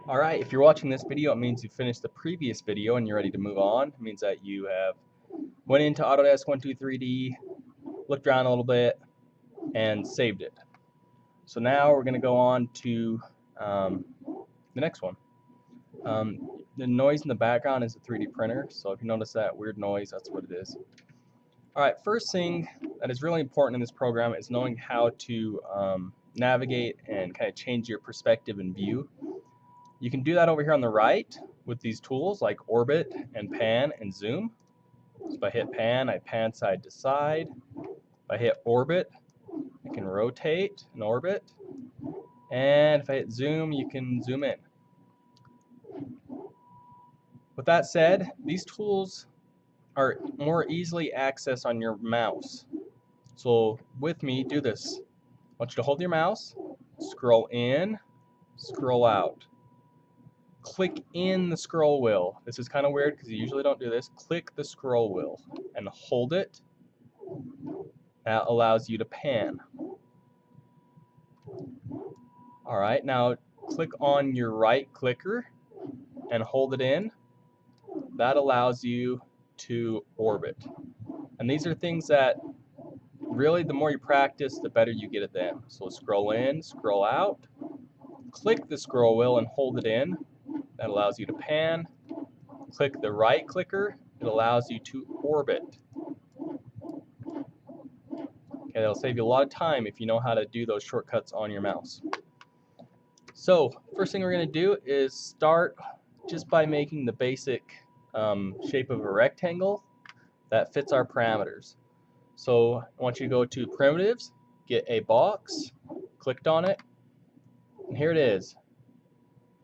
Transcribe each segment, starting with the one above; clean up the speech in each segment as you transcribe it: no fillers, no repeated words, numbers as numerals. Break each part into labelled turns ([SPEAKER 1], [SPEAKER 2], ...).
[SPEAKER 1] Alright, if you're watching this video, it means you finished the previous video and you're ready to move on. It means that you have went into Autodesk 123D, looked around a little bit, and saved it. So now we're going to go on to the next one. The noise in the background is a 3D printer, so if you notice that weird noise, that's what it is. Alright, first thing that is really important in this program is knowing how to navigate and kind of change your perspective and view. You can do that over here on the right with these tools like orbit and pan and zoom. So if I hit pan, I pan side to side. If I hit orbit, I can rotate and orbit. And if I hit zoom, you can zoom in. With that said, these tools are more easily accessed on your mouse. So with me, do this. I want you to hold your mouse, scroll in, scroll out. Click in the scroll wheel. This is kind of weird because you usually don't do this. Click the scroll wheel and hold it. That allows you to pan. Alright, now click on your right clicker and hold it in. That allows you to orbit. And these are things that really the more you practice, the better you get at them. So scroll in, scroll out. Click the scroll wheel and hold it in. That allows you to pan. Click the right clicker. It allows you to orbit. Okay, that'll save you a lot of time if you know how to do those shortcuts on your mouse. So, first thing we're going to do is start just by making the basic shape of a rectangle that fits our parameters. So, I want you to go to Primitives, get a box, clicked on it, and here it is.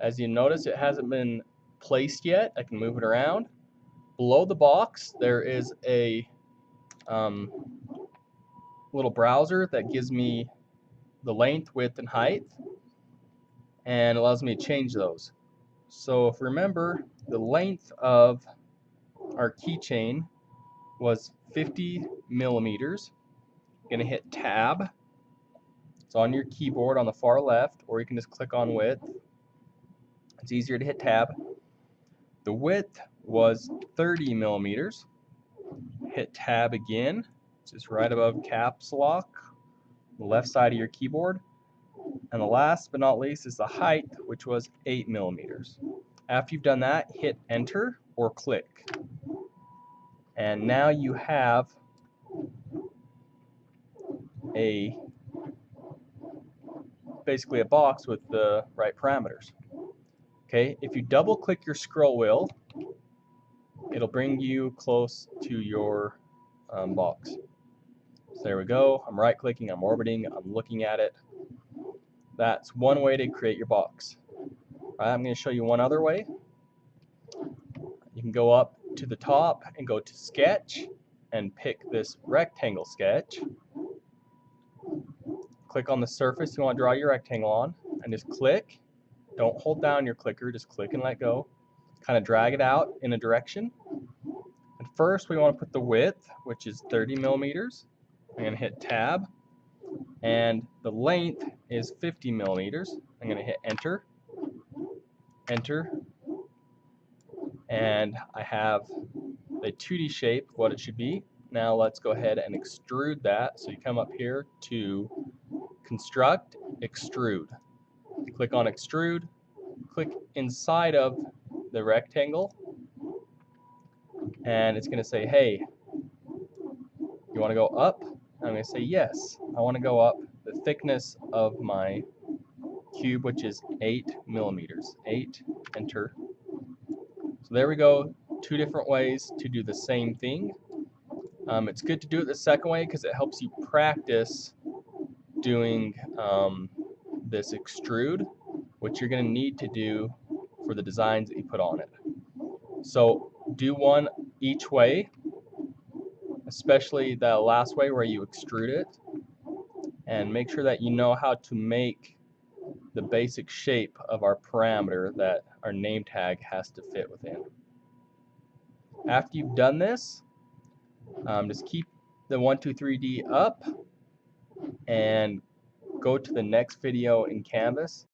[SPEAKER 1] As you notice, it hasn't been placed yet. I can move it around. Below the box, there is a little browser that gives me the length, width, and height, and allows me to change those. So if you remember, the length of our keychain was 50 millimeters. I'm going to hit tab. It's on your keyboard on the far left, or you can just click on width. It's easier to hit tab. The width was 30 millimeters. Hit tab again, just right above caps lock, the left side of your keyboard. And the last but not least is the height, which was 8 millimeters. After you've done that, hit enter or click. And now you have basically a box with the right parameters. Okay, if you double click your scroll wheel, it'll bring you close to your box. So there we go. I'm right clicking, I'm orbiting, I'm looking at it. That's one way to create your box. Right, I'm going to show you one other way. You can go up to the top and go to sketch and pick this rectangle sketch. Click on the surface you want to draw your rectangle on and just click. Don't hold down your clicker, just click and let go. Kind of drag it out in a direction. And first we want to put the width, which is 30 millimeters. I'm going to hit tab. And the length is 50 millimeters. I'm going to hit enter. Enter. And I have a 2D shape of what it should be. Now let's go ahead and extrude that. So you come up here to construct, extrude. Click on extrude, click inside of the rectangle, and it's going to say, hey, you want to go up? I'm going to say yes, I want to go up. The thickness of my cube, which is 8 millimeters. 8, enter. So there we go, two different ways to do the same thing. It's good to do it the second way because it helps you practice doing this extrude, which you're going to need to do for the designs that you put on it. So do one each way, especially the last way where you extrude it, and make sure that you know how to make the basic shape of our parameter that our name tag has to fit within. After you've done this, just keep the 123D up and go to the next video in Canvas